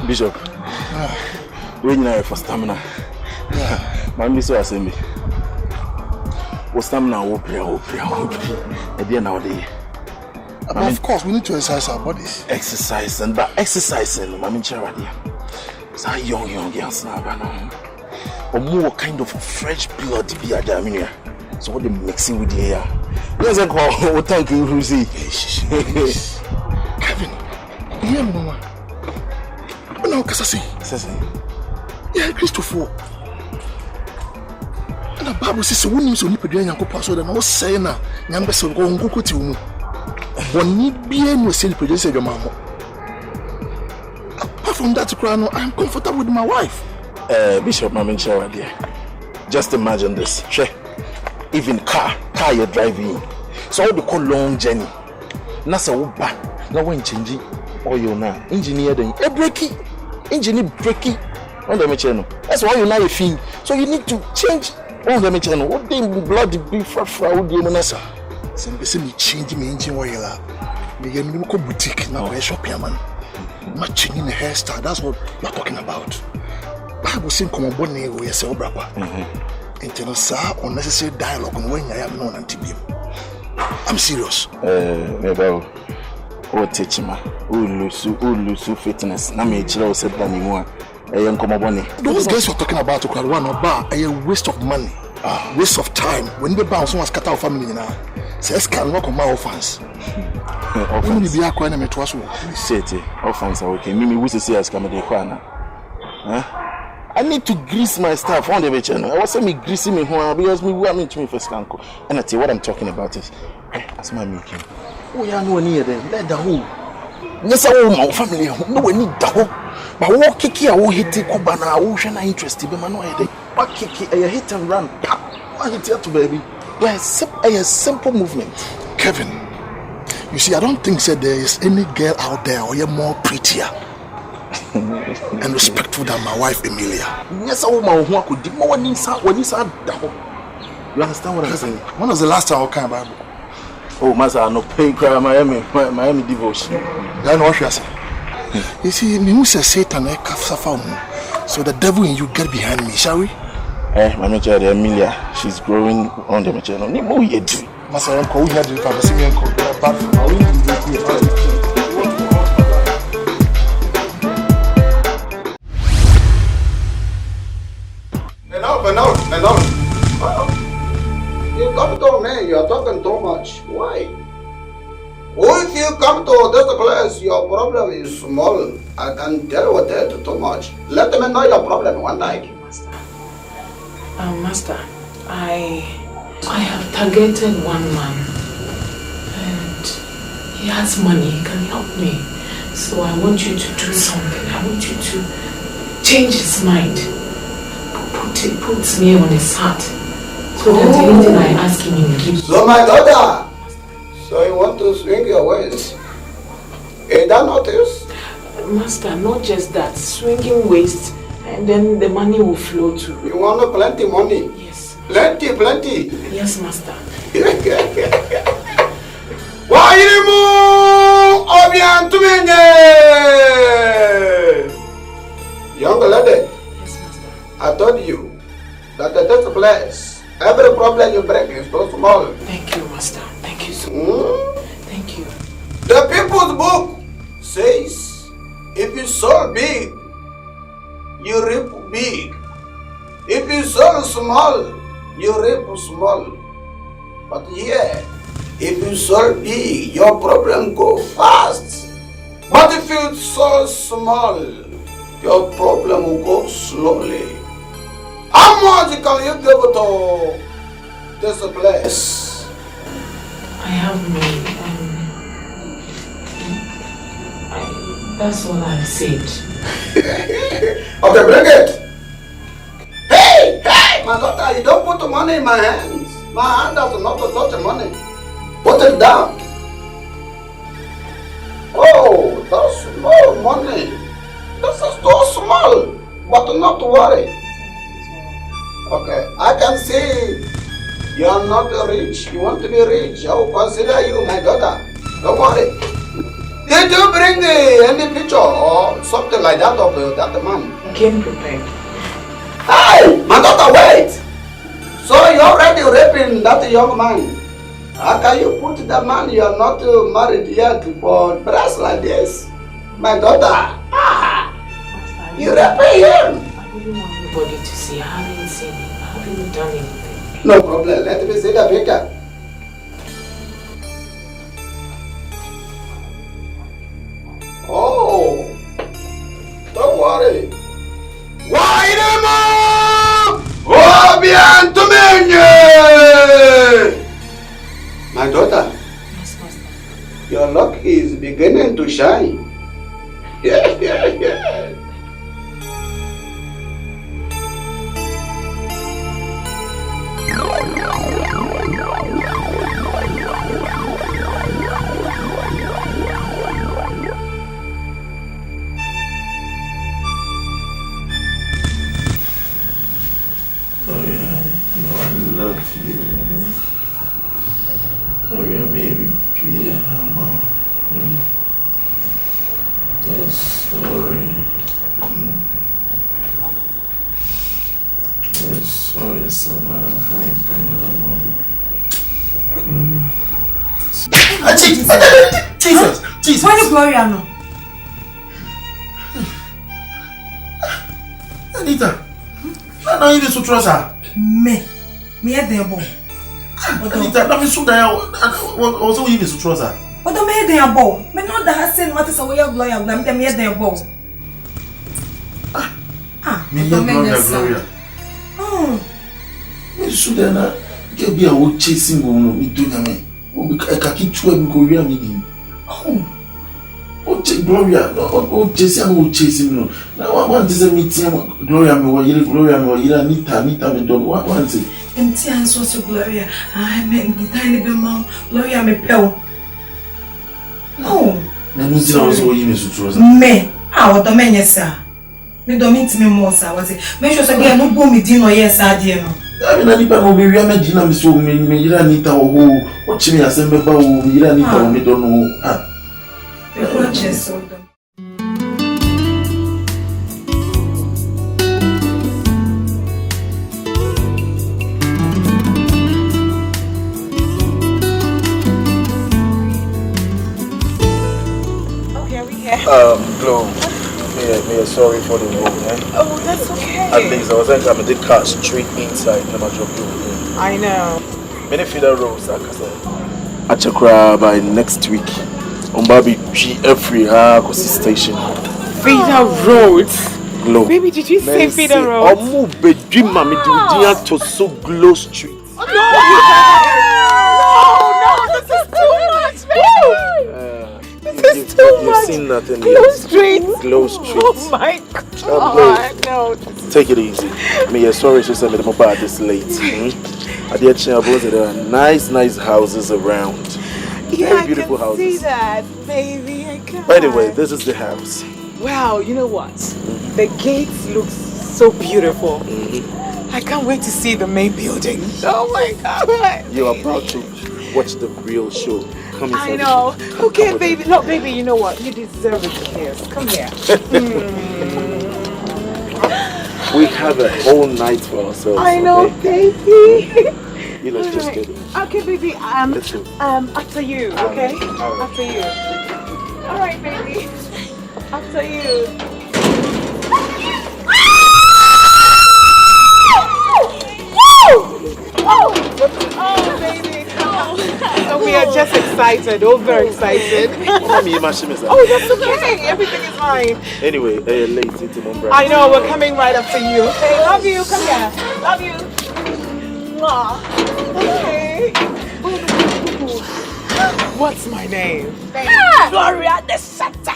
Bishop, we need for stamina. My miss was me. What stamina? At the end of the day. Of course, we need to exercise our bodies. Exercising. I mean, charity. So young girls now, or more kind of fresh blood to be at the Emilia. So what they mixing with the air? Yes, I call. Oh, thank you, Rusi. Kevin, yeah, Mama. Now, Cassasi. Yeah, Christopher. And the Bible says, when you need to do anything, so that I was saying now, young person go and go to you. One need be any silly producer, your mama. Apart from that, I'm comfortable with my wife. Bishop, Mamma, dear. Just imagine this. Even car you're driving. So what they call long journey. Nasa uba. Now when changing oil now. Engineer then a breaky. Engine breaky on the channel. That's why you now feel. So you need to change on the channel. What they blood be for the Manasa. Some change me engine oil. Me go boutique now where shop here man. Matching in the hairstyle. That's what you're talking about. Bible saying come on bonne we say obrapa. Internal sir unnecessary dialogue on when I am known and TB. I'm serious. Maybe oh teach me. Lose fitness. Na me chira said that me one. Those guys you're talking about one or bar a waste of money. Waste of time. When the bounce was cut out family now. Says can work on my offense. Offense. Be acquiring me to us. City. Offense okay. Me we say as come dey kwana. I need to grease my stuff on the channel. I was saying me greasing me home because me we am into me first canko. And I tell you what I'm talking about is as my making. Oh yeah, no near them. Let the whole. Yes, my family. No one need the whole. But what kiki I will hit it kubana. I will share interest. Be man why they. What kiki? I hit and run. I hit it to baby. A simple movement. Kevin, you see, I don't think that there is any girl out there or more prettier and respectful than my wife Emilia. Yes, I my who could do more when you said you understand what I'm saying? When was the last time I came about? Oh, Master, no pay cry Miami devotion. I know what you say. You see, me who says Satan so the devil in you get behind me, shall we? My child Emilia, she's growing on the channel. Ni mo ye do. Master, I'm calling here to come see me uncle. But I will Enough. You come to me, you are talking too much. Why? If you come to this place, your problem is small. I can deal with it too much. Let me know your problem one time. Master, I have targeted one man and he has money, he can help me. So I want you to do something. I want you to change his mind. Put me on his heart. So that anything I ask him, he will give. So my daughter, so you want to swing your waist? Is that notice? Master, not just that, swinging waist. And then the money will flow to you. You want plenty money? Yes. Plenty? Yes, Master. Wairimu obiantumenye! Young lady. Yes, Master. I told you that at this place, every problem you bring is so small. Thank you, Master. Thank you so much. Thank you. The people's book says, if you sow big, you reap big. If you sow small, you reap small. But here, if you sow big, your problem go fast. But if you sow small, your problem will go slowly. How much can you give to this place? I have money. That's all I said. Okay, bring it. Hey! put money in my hands. My hand does not touch the money. Put it down. Oh, that's small money. This is too small. But not to worry. Okay, I can see you are not rich. You want to be rich. I will consider you my daughter. Don't worry. Did you bring any picture or something like that of that man? Came prepared. Hey, my daughter, wait! So you're already raping that young man. How can you put that man you are not married yet for dress like this? My daughter, you raping him! I wouldn't want anybody to see. I haven't seen him. I haven't done anything. No problem, let me see the picture. Oh, don't worry. Why the man? Oh, bien to me. My daughter, Yes, Master. your luck is beginning to shine. Yeah. Jesus! Why you Gloria no? Anita, I don't even trust her. Me head there bo. Anita, that means so that I also even trust her. What do me head there bo? Me know that say matters away Gloria, me head there bo. Me Gloria. Oh. Me so that na get be a wo chasing go no me do na me. O be I can keep Gloria me. Oh. Gloria, oh, chasing no. Now, one is a meeting. Gloria, Anita, me don't want to. And Tians was Gloria. I meant the tiny bit mom. Gloria, me pill. Oh, then you see, also, you miss trust. Me, our domain, yes, sir. Me don't mean to me more, sir. Was it? Make sure again, no boom, me dinner, yes, I dear. I mean, I don't know, we are making a miss. Me, Anita, oh, watch me assemble, me, Anita, me don't know. Glow, me sorry for the road, eh? Oh, that's okay. At least I wasn't coming to car straight inside, never drop you. I know. Many feeder roads, like I said. Achakra by next week. Baby, every station. Feeder roads. Glow. Baby, did you say feeder roads? Oh, baby, mommy, do to so Glow Street. No, this is too much, baby. This is too much. You've seen nothing yet. Glow Street. Glow Street. Oh my God. No. Take it easy. Me, sorry to say I'm about this late. I did there are nice houses around. Yeah, very beautiful houses. I can see that, baby. I can. By the way, this is the house. Wow, you know what? The gates look so beautiful. I can't wait to see the main building. Oh my God. You are about to watch the real show. Come inside. I know. Okay, baby. No, baby, you know what? You deserve it. Yes. Come here. We have a whole night for ourselves. I know, baby. Let's just get it. Okay, baby. Let's go. After you, okay? All right. After you. All right, baby. After you. Oh, baby. So we are just excited. Oh, very excited. Oh, that's okay. Everything is fine. Anyway, late. I know. We're coming right after you. Okay, love you. Come here. Love you. Okay. What's my name? Gloria the Sata.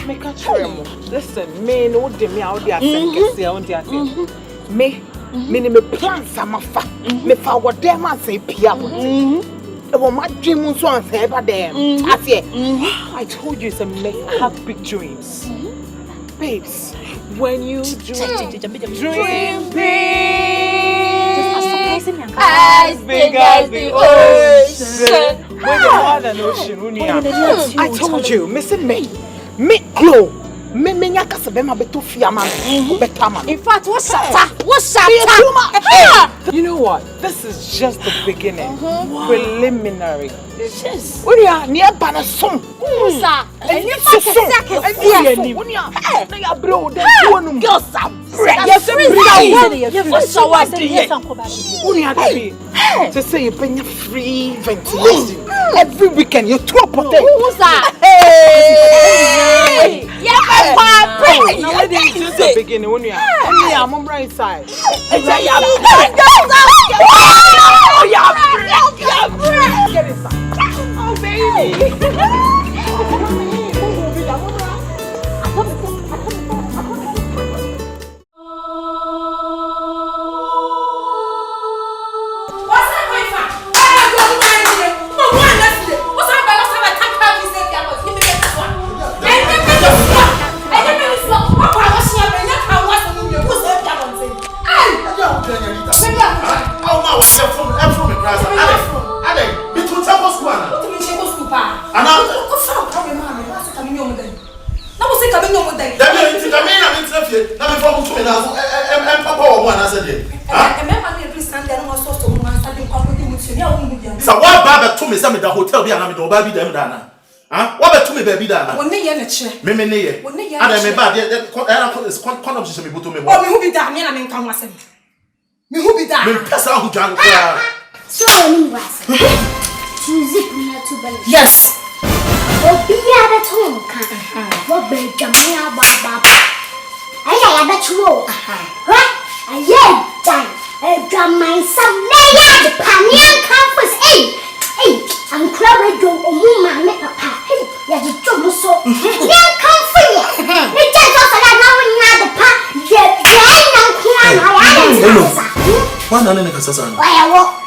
Listen, me no de me out there me me plans amafa. Me fa what them and say piano. My dream so and say about them. I told you it's a mess. I have big dreams. Babes, when you dream big, as big as the ocean. When you're more than ocean, I told you, Missy me glow. Me nyaka se be ma beto fia man. Better man. In fact, what's that? You know what? This is just the beginning. Preliminary. Yes. When you are near Banasum. Sir. And you bro, girls are to say you pay free ventilation every weekend. You throw potato. Hey! Now it is just the beginning. When you are I'm on right side. Get it, oh baby. So what Baba to me some the hotel be and do baby them dana. What to me baby dana? When they na che. Me ne. And me bad is condoms me to me. Oh, me who be that me na me kan wasem. Me who be that? Me person who jan. So me was. Music me to balance. Yes. Obia that home kan. What be jamia baba. Aya ya that you. Right? Aye, done. My son, the Panian campus. I'm crying to a woman, papa. Yes, it's almost so. Young come for you. It just goes like now when you're the pa. Yet, one on the Cassan. Why I walk.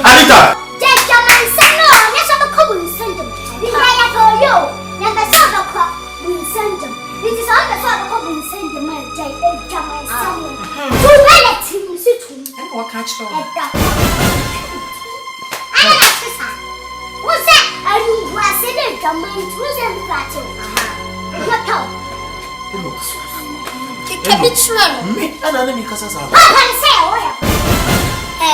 Anita! Just your man, son, no, yes, I'm a couple in Sendum. The guy I told you, never saw the crop in Sendum. It is all the sort of couple in Sendum, my day, my son. Two relatives, and what catch you? What's that? I was in it, the mind was in battle. What out? It can be true. Me and enemy Casasa. Papa, say,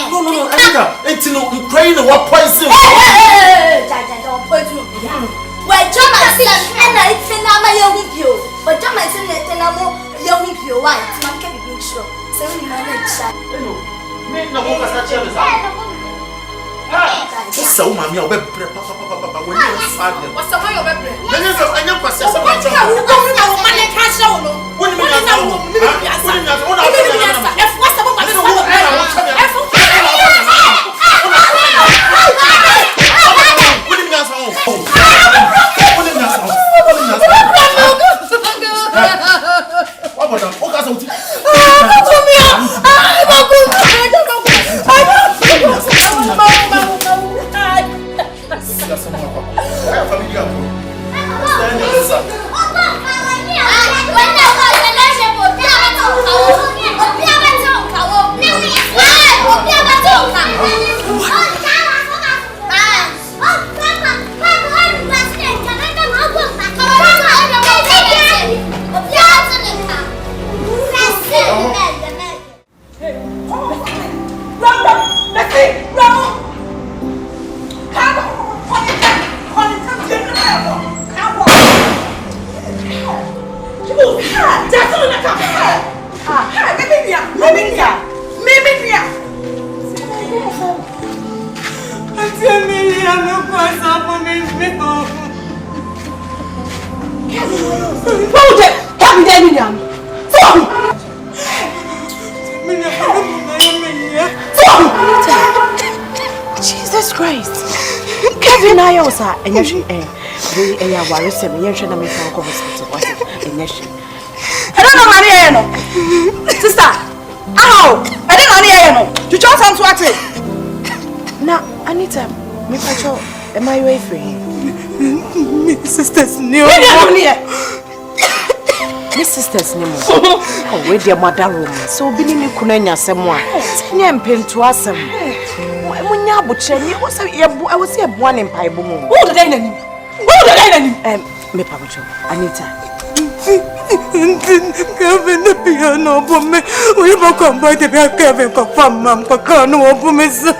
no, Anita, it's no Ukraine what poison. Don't poison. Well, John, I see, and I think I'm a young you. But John, I said that I'm a young you. Why? I'm going to be sure. So, you manage. So, mammy, I'll be papa when you're sad. What's the way of a bread? Then there's a young person. Jesus Christ. Kevin Ayosa, and yes, we are worried. I'm going to hospital. I don't know, Mariano. Pacho, am I away for him? My sister's new. My sister's name. Oh, where's your mother room? So, Billy Kunanya, someone. Senior pen to us. When you are butchering, I was here one in Paibo. Who the dining? Me Pacho, Anita. Kevin, the piano for me. We will come by the Kevin for fun, Mam, for Kano for me, sir.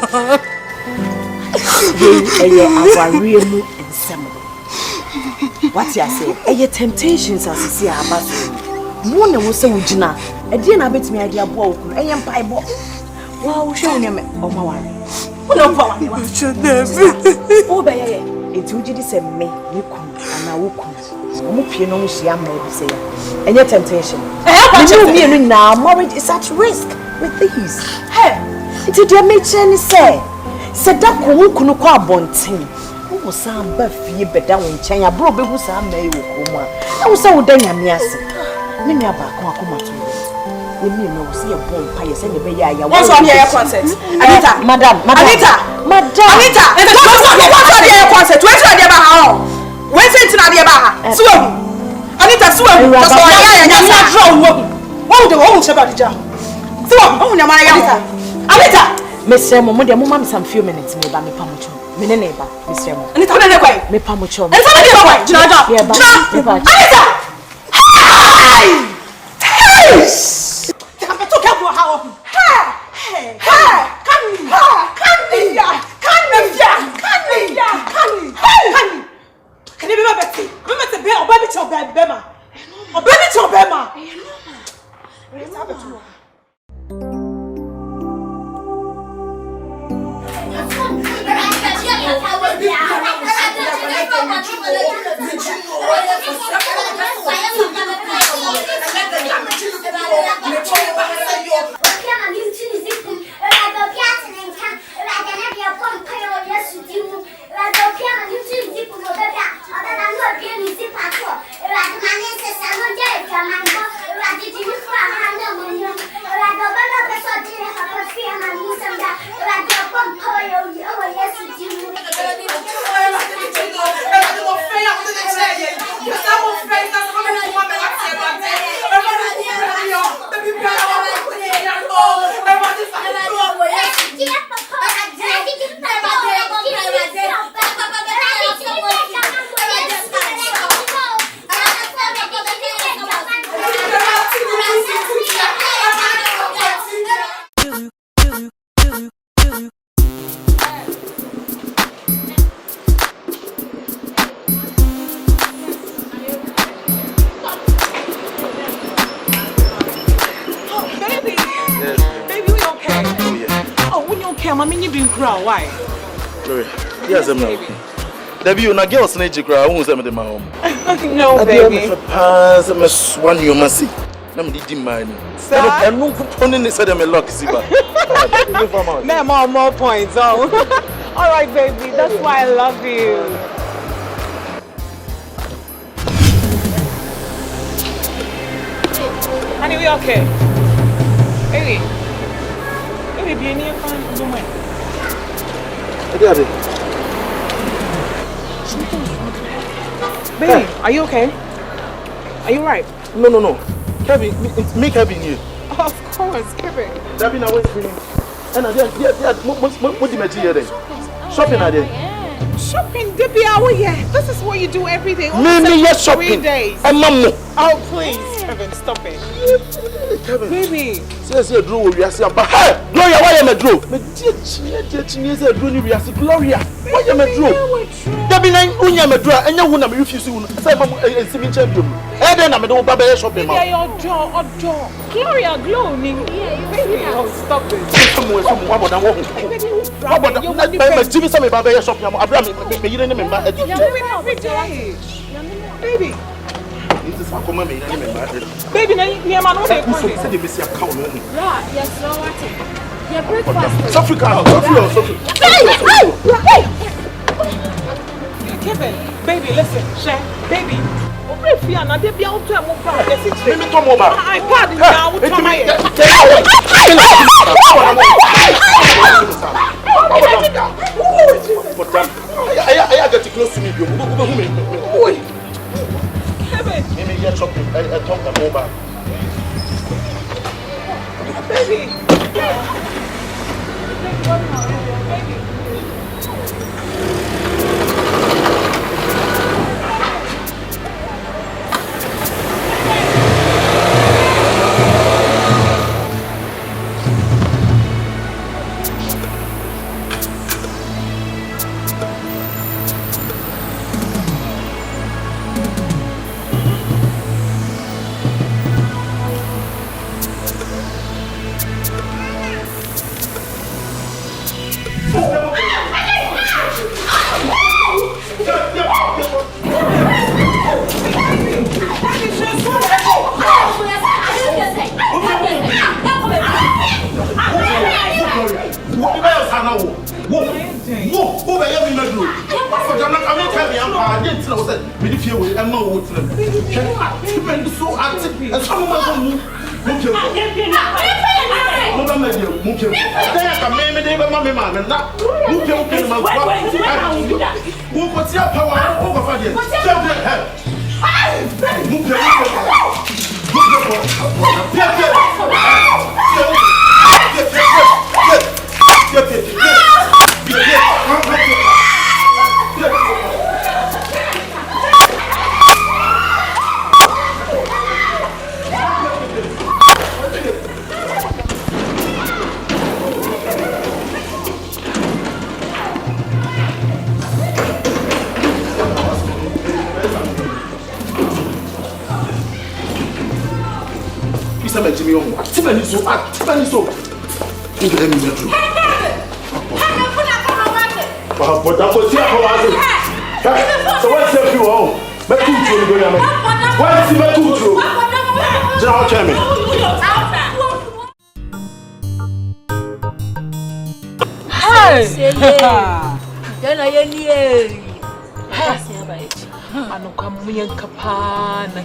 What you say? Your temptations as you see about you. One was so Jina. A dinner bit me idea walk. I am Bible. Wow, show me oh my worry. No power. Oh, baby, it's you did say me, you could, and I will come. You know, she am maybe say. And your temptation. You know, now marriage is at risk with these. Hey, it's a damage, say. Seduction couldn't call Bontin. Who was some buffy bedown in China, broke who some may come. I was so dang a mias. Many are back on come to me. You know, see a bomb pious and the way I was on your concert. Anita, Madam, Anita, and the concert. Where's your Baha? Where's it to Nadia? Swim, Anita, swim. That's why I am not wrong. What the whole Shabbat job? Swim, oh, Anita. Mr. Momo, the moment some few minutes, me by me pamucho. Me neighbor, Mr. Momo. Anita, me pamucho. And somebody away. Anita! Hey! I'm to talk about how. Hey! Can you be my Betty? Remember the bear or baby to Bema? Or baby to Bema? Why? Yes, I'm not. Debbie, you na girls need to cry. Who's them in my home? No, baby. One you must see. I'm the man. I'm not putting this at them a lock. More points. Oh, all right, baby. That's why I love you. Honey, we okay? Baby, be in here fine. Baby, are you okay? Are you right? No. Kevin, make Kevin you. Of course, Kevin. Kevin, I was feeling. And what did you do? Shopping there. Shopping, Debbie, yeah. This is what you do every day. Me, yes, shopping. 3 days. And mom. Oh, please, Kevin, stop it. Kevin. Baby. Says you drew we are saying, but hey, Gloria, why am I drew? Me dear, drew we are saying, Gloria, why am I drew? Debbie, I am a draw, and you won't refuse to say, I'm a civil champion. And then I'm a little baby shopping. Your jaw. Gloria, glowing. Baby, oh, stop it. Jimmy, some baby shopping. Abraham, you didn't remember. Every day. Baby. Baby, near my own. Yeah, yes, so what? Yeah, breakfast. Africa. Kevin, baby, listen, share, baby. If you are not there, be out to a move. Let me come over. I pardon now.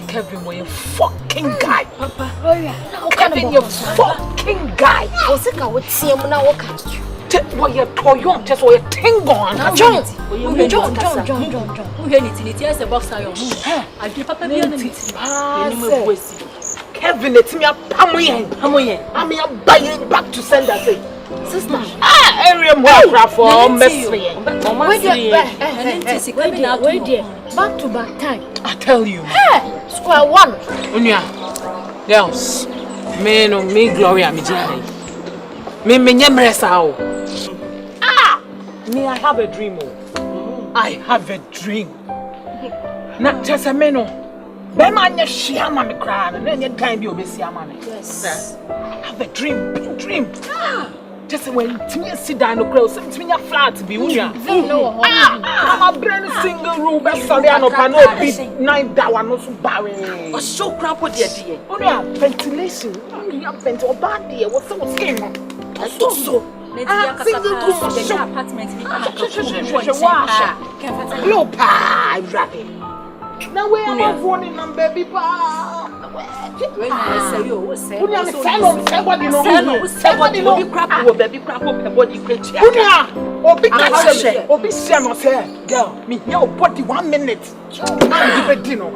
Kevin, you're a fucking guy. Papa, Kevin, you're a fucking guy. I was thinking I would see him now. What you're toying, just what you're tingle. John. Kevin, it's me a pamoyen. I'm here buying back to send us. Sister, area more for messy. Back to back time. I tell you. Hey, square one. Unya. Yes. Me Gloria me jai. Me nyemresa. Me I have a dream. I have a dream. Not just a meno. Be man ye shia ma me cry na nye time bi obesi ama me. Yes. I have a dream, big dream. Just when Timmy sit down, no girl, something flat be unya. I'm a brand single room, but sorry, I know big 9 that one no so barren. Or so crap with dear. Unya ventilation. You have vent or bad dear. What's so skin? So. Single room apartment. Blow pie, rapid. Now where am I phoning them, baby? When I say you, somebody know you crap or baby crap up her body great. Obi Sam say, girl, me your body 1 minute. I'm give a dinner.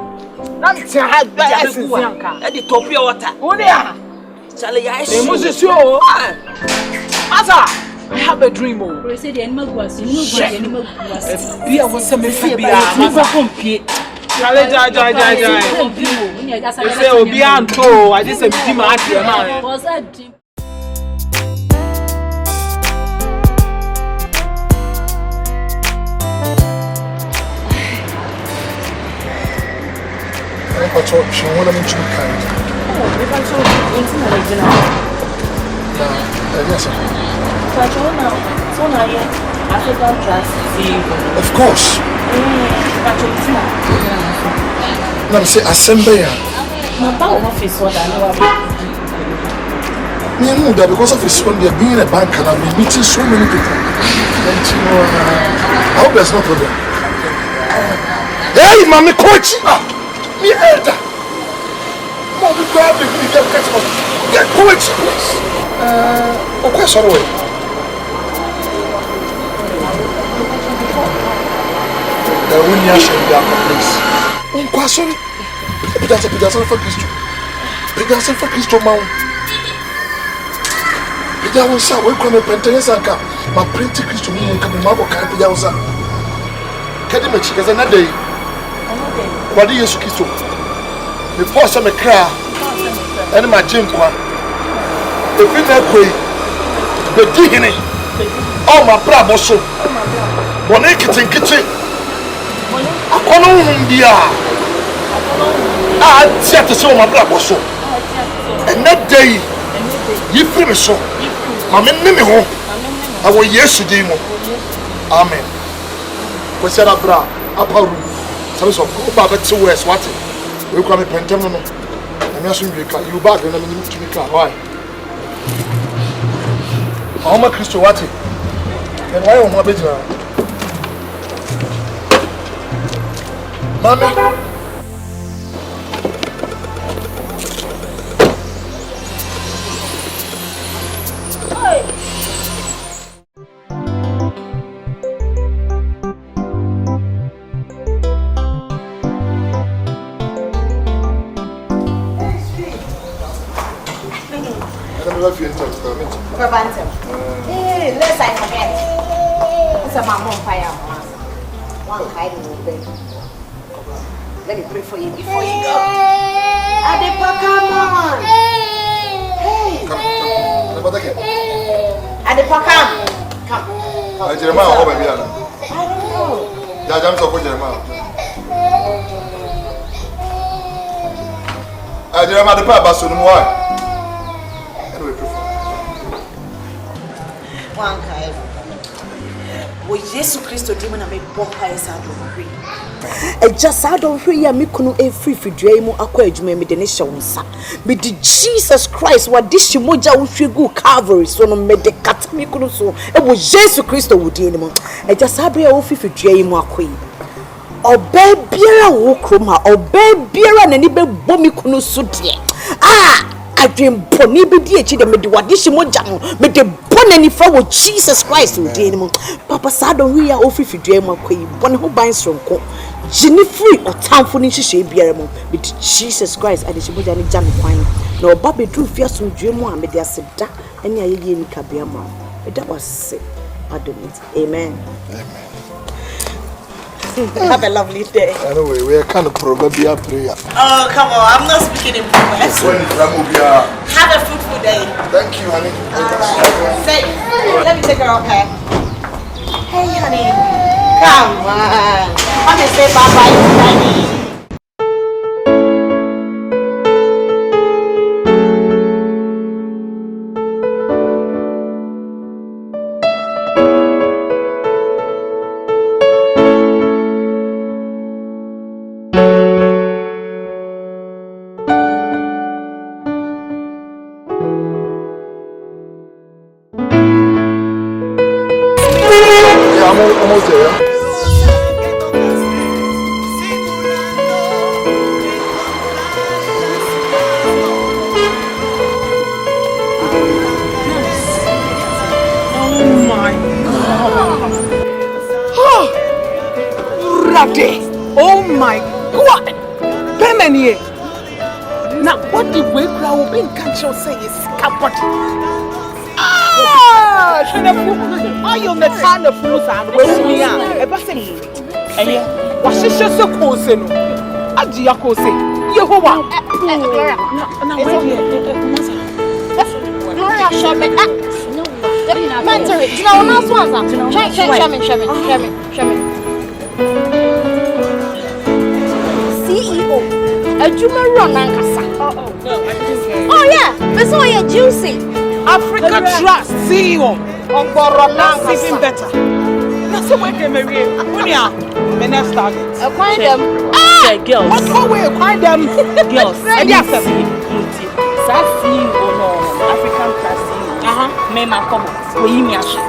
That's how that is at the top of your water. Unia, Charlie, I see you. Mother. I have a dream. We say the animal was be a was some fear. Jai. You say Obianto, I just say my man. Was that dream? She wanted me to be kind. Oh, if I told you, yes, sir. So now, African trust. Of course. Let me say assembly. My office was that because of his son, they're being a bank and I've been meeting so many people. And I hope there's no problem. Hey, mommy, coach! Me elder! Mommy, grab the get coach, please. Okay, sorry. The winner should be our place. Sorry. Pegasus for Christo. Pegasus for Christo, Mount. Pija wonsa we kwa me pentenesa ka. Ma print Christo mu nka me mabo ka pija wonsa. Kadi me chikaza na day. Wadi Yesu Kristo. Me force me kra. Ene ma jinkwa. Efi na koi. Be di hene. Oh my bra boso. Bone kitchen. Akono hundia. Ah, tia te so my bra boso. And that day, you free me so. Amen. Me ho. I will yes to demo. Amen. What's that, bra? Aparu. Some so go back to west. What? We come a pentam no. I'm asking you back when I'm to me car. Why? How much Christo what? And why on my bed now? Mommy. Hey, lest I forget. It's a mom fire. One hiding in bed. Let me pray for you before you go. Adepa, come on. Hey. Adepa, come. Jeremiah, how baby? I don't know. Yeah, I'm so Jeremiah. Jeremiah, the papa, so no more. One kind. Wo Yesu Kristo dream na me bompa esa do free. E just I don't free ya me kunu e free fidua mu akwa adwuma me de ne hye wonsa. Me di Jesus Christ what this moja wo hwegu Calvary so no me de kat me kunu so e wo Yesu Kristo wo di ni mo. E just abre wo free fidua mu akwa yi. Oba biara wo krom ha oba biara na ni be bɔ me kunu so de. Ah adwem poni be di echi de me de wade hye moja no me de bonani fa wo Jesus Christ wo di ni mo. Papa sa do wi ya ofifidua mu akwa yi bone ho ban sonko jini free otamfo ni hyehyɛ biara mo me de Jesus Christ ade hye moja ni jam kwan na oba be dru fia so dwe mu a me de aseda ani ayeye ni kabea ma me da wase ADOM. Amen. Have a lovely day. Anyway, we are kind of probably a prayer. Oh, come on. I'm not speaking in progress. Have a fruitful day. Thank you, honey. Say, let me take her up here. Hey, honey. Come on. Come and say bye-bye to Daddy. Almost there. Oh my God. Rade. Oh my God. Permanent. Now what did we crowd be can't say is caput? I am the son of Musa. Where's me? A basin. And yet, what she should suppose in Adiakose. Yehovah. Now, wait here. Show me. Mentor, you know, last one. Show me. CEO. A Juma run Nankasa. Oh, yeah. That's why you're juicy. Africa Trust CEO. Even better. That's the way they marry. When you are, the next target. Acquire them. Girls. What way acquire them? Girls. And yes, CEO no African Trust CEO. Me ma come. We me ashi.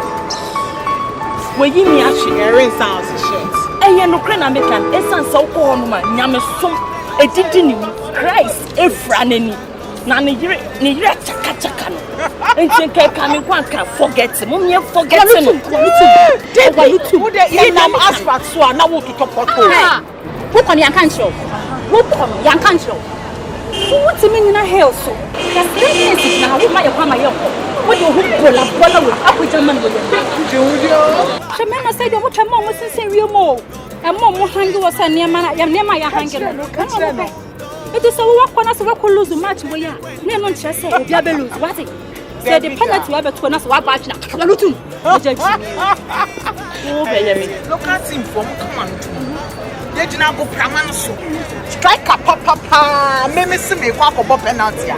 Hearing sounds shit. Eh, you no Ukraine American. Essence so ko no ma nyame som. Edidi ni Christ efraneni. Na ne yire chaka no. Enche ke kame kwanka forget. Mum ye forget no. Who dey nam asphalt so na wo to top photo. Who can you can't show? Who come? You can't show. Who ti me nyina hell so. Yes, this is na wo ma ye kwa ma ye ko. What you hook for la bola with apple German with them? Shamana said, what a mom was saying, real more. And mom will hang was a near man, I am near my hanging. It is a walk on us, we could lose the match. We are. Name on chess, Diabelus, was it? Said the penalty ever to us, what batch now? Oh, Benjamin, look at him from command. Let you now go Pramanaso. Striker, papa, me walk about penalty.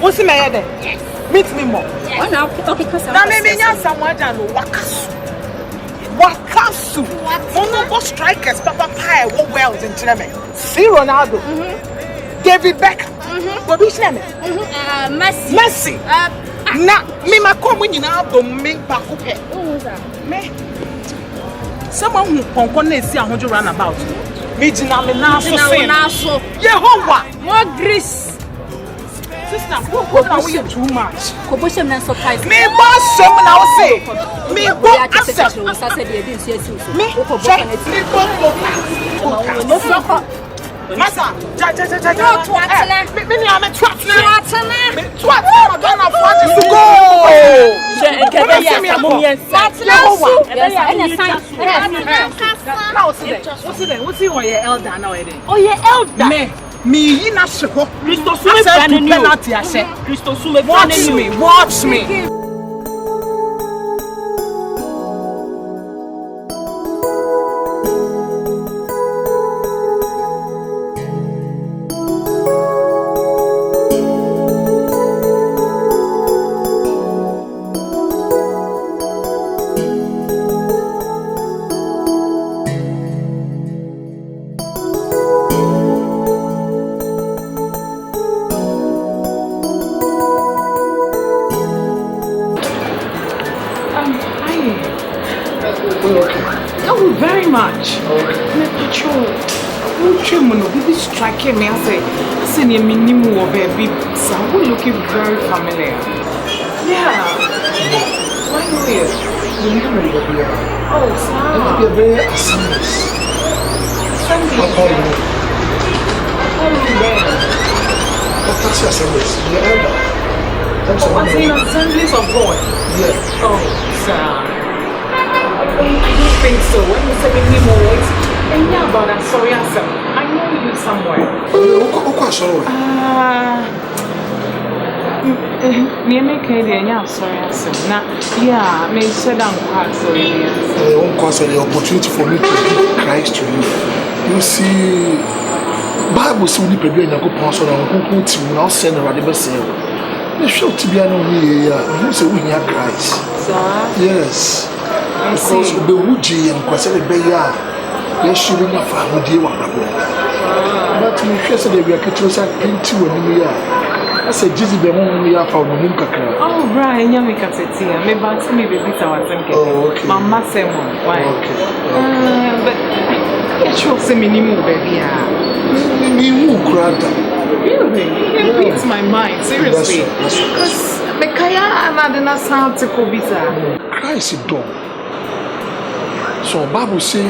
What's the matter? Meet me more. Now, maybe someone Wakasu. One strikers, Papa Pie, what wells in Chile. See Ronaldo. David Beckham. What is name? Messi. Na, me ma come when you now don't make back up. Me. Someone who can see a hundred runabout. Me now so Yehovah. More grease. Sister, what are we too much? Koboshem na surprise. Me boss some now say. Me go accept. Me Masa, me am a twat me na sheko. Christo sume penalty ase. Christo sume watch me. Very much. Me patrol. Be striking me. I say near minimum of baby. So we looking very familiar. Yeah. Why you here? Oh, sorry. You're very assemblies. Sunday. What's assemblies? You're elder. What's in assemblies of God? Yeah. Oh, sir. I don't think so. When you say me more words, and yeah, about that, sorry, I know you somewhere. Sorry. Me make it, sorry, now, yeah, me said I'm quite sorry. I won't consider the opportunity for me to give Christ to you. You see, Bible says we prepare na go pastor na who to now send around the best. You should to be an only you say we hear Christ. Yes. Because the Wuji and Kwasele Beya, they shouldn't have found you one. But we first said we are Ketosa into Emilia. I said, Jesus, the one we are found in Mukaka. Oh, right, Yamika said, maybe that's me, baby, our thinking. Oh, okay. My Masem, why? Okay. But it shows a minimum, baby. Really? It beats my mind, seriously. Because Mekaya and Adena sound to Kobita. Christ is done. So Bible say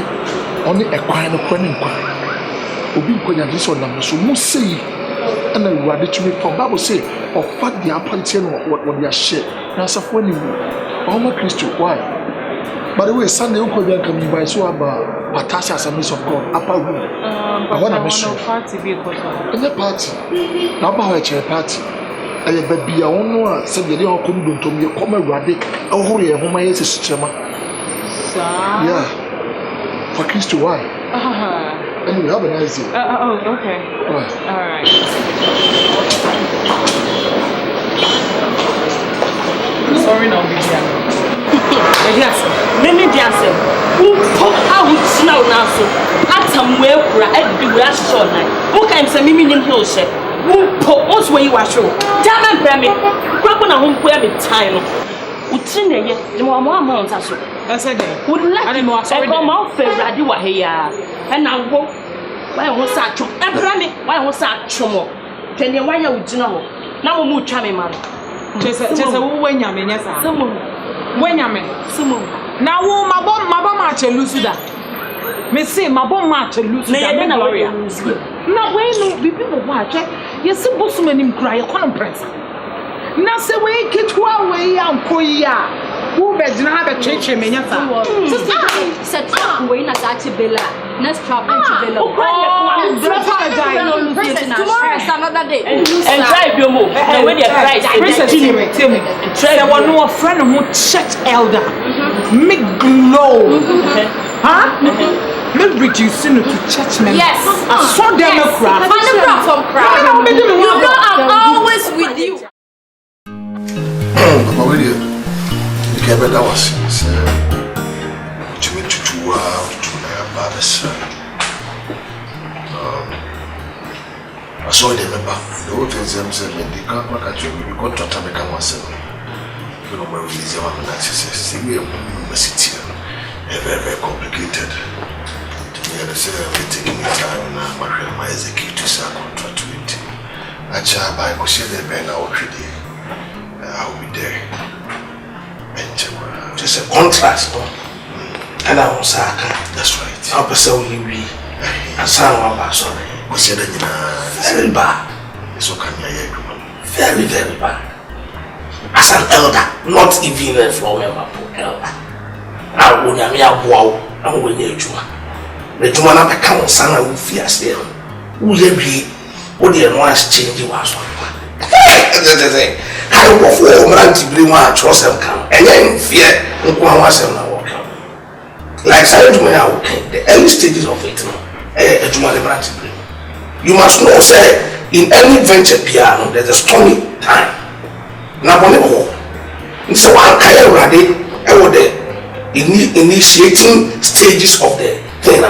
only a quiet Obi Konya this one number so must say and I ready to make from Bible say of what the appointed what they are share. Now so when you my Christian why? By the way, Sunday Uncle Bian coming by so about Patasha Assemblies of God upper room. I want to mission party be a party. Now about a chair party. I baby I won't know said the day come to me come ready. Oh hurry home is a streamer. Yeah. For Christo, why? Anyway, have a nice day. Oh, okay. Alright. Sorry, no, yes, many dancing. Who put out snow now? So, at somewhere where I do last short night. Who can say me in Hillshire? Who put us where you are show? Damn and Grammy. Grab on a home where me time. Utrine ye, the more amounts are so. That's a day. Would let him walk over my favorite. You are here, and now go. Why was that? Every why was that? Chomo. Can you why you would know? Now we move charming man. Just a when you mean, yes, someone. When you mean, someone. Now, my bomb match a lucida. Me say, my bomb match a lucida. Now, when no people watch it, you're supposed to make him cry. You can't press. Na se we kitwa we ankoya. Who be jina ha be twetwe me nyata. Set up we na sa chibela. Next trap and chibela. Tomorrow is another day. Enjoy your move. And when you Christ, Princess tell me. There was no friend of church elder. Me glow. Huh? Me reducing to church members. Yes. I saw them cry. You know I'm always with you. Mama, with you. You can't bet that was I saw them about the old things them said when they can't work at you, we got to make a Masem. You know, when we see one that says, we are very complicated. To me, I say, we're taking the time now, my executives are contract with it. I shall buy a share the pen already. I'll be there. And just a contract, and I was that's right. I'll be so you be. And some of us sorry. Very bad. So can you very, very bad. As an elder, not even a former elder. I would have wow, I will need you. The Jumana become son of fierce there. Who you be? What the noise changing was one. I will for man to bring one trust them come. And then fear, one was them now walk out. Like Sarah Jumana, the early stages of it. You must know, say, in any venture piano, there's a stormy time. Now, so I'm kind of ready. I was the initiating stages of the thing.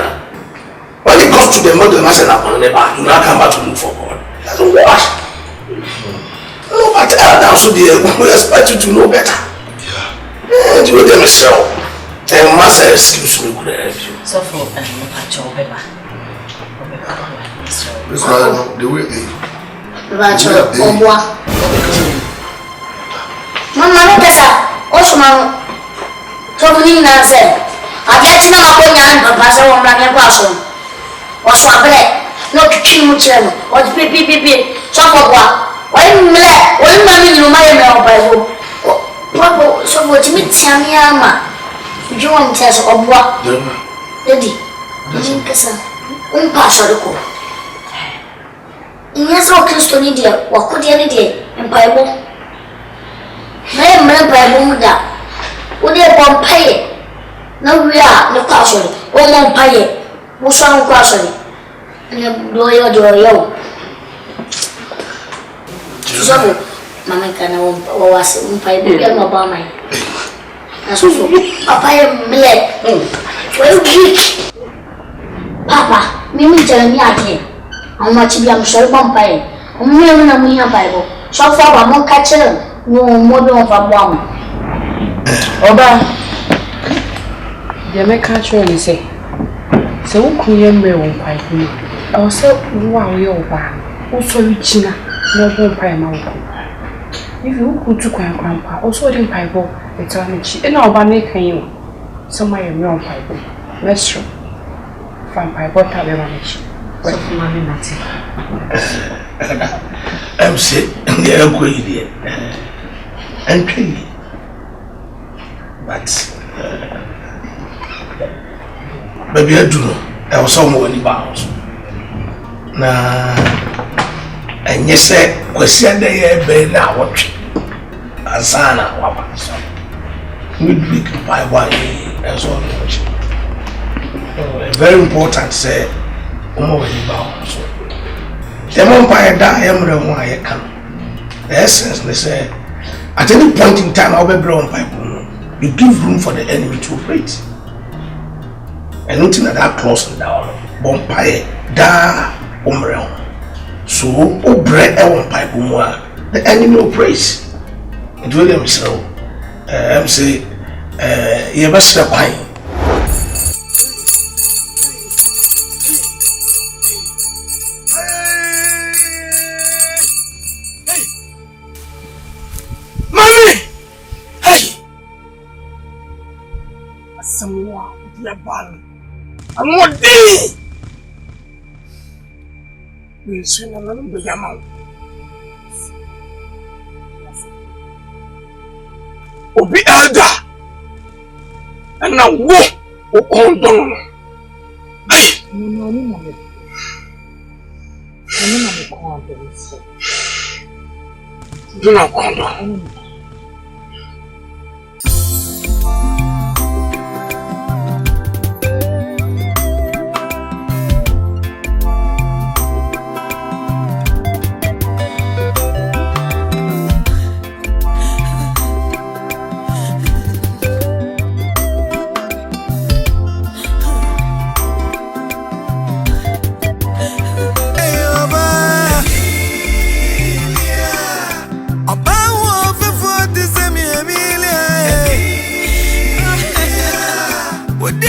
When it comes to the mother, I said, you now come back to look for God. That's a wash. No, but also we expect you to know better. Yeah. You know them yourself. And Masem, excuse me, could I help you? So for your paper. This one, the way they Mama, also, Mama, Tommy said, I get no opinion of Pastor Woman and Boston. Or Swablet, not to Chimuchem, or Pipi, Chopper. Why, when you marry me by what? So what you meet, Samiama? You want to tell of what? Daddy, Pastor. Yes, all Christian idiot, what could any day, and Bible? My Bible that would they won't pay it? No, we are no caution, won't pay it. Who's on caution? And you do. So, Mamma can was in Bible, no bomb. That's so. Papa, millet. Well, geek. Papa, Mimi Jeremy. How much you am sure bumpy? Only a Bible. So far, I'm not catching no more than a bomb. Oba, the catch you say. So, who you may pipe me? I was so wow, you are also China, no more pie. If you go to Grandpa, also in Bible, it's on the cheap, and I'll buy you somewhere in your Bible. That's true. From Bible, I'll be I'm sick, and they are going and clean. But, baby, I do know. I was somewhere in the bounds. Now, and yes, sir, question they be now watch. Asana, we drink by one as well. Very important, say. The vampire die, I can. The essence, they say, at any point in time, I'll be blown by you give room for the enemy to operate. And nothing that close down, vampire die, so, bread, the enemy operates. It will be so. I'm saying, you must have wine. I'm not there. We'll send a little bit of Obi elder. And now what? Oh, no. Do not condone.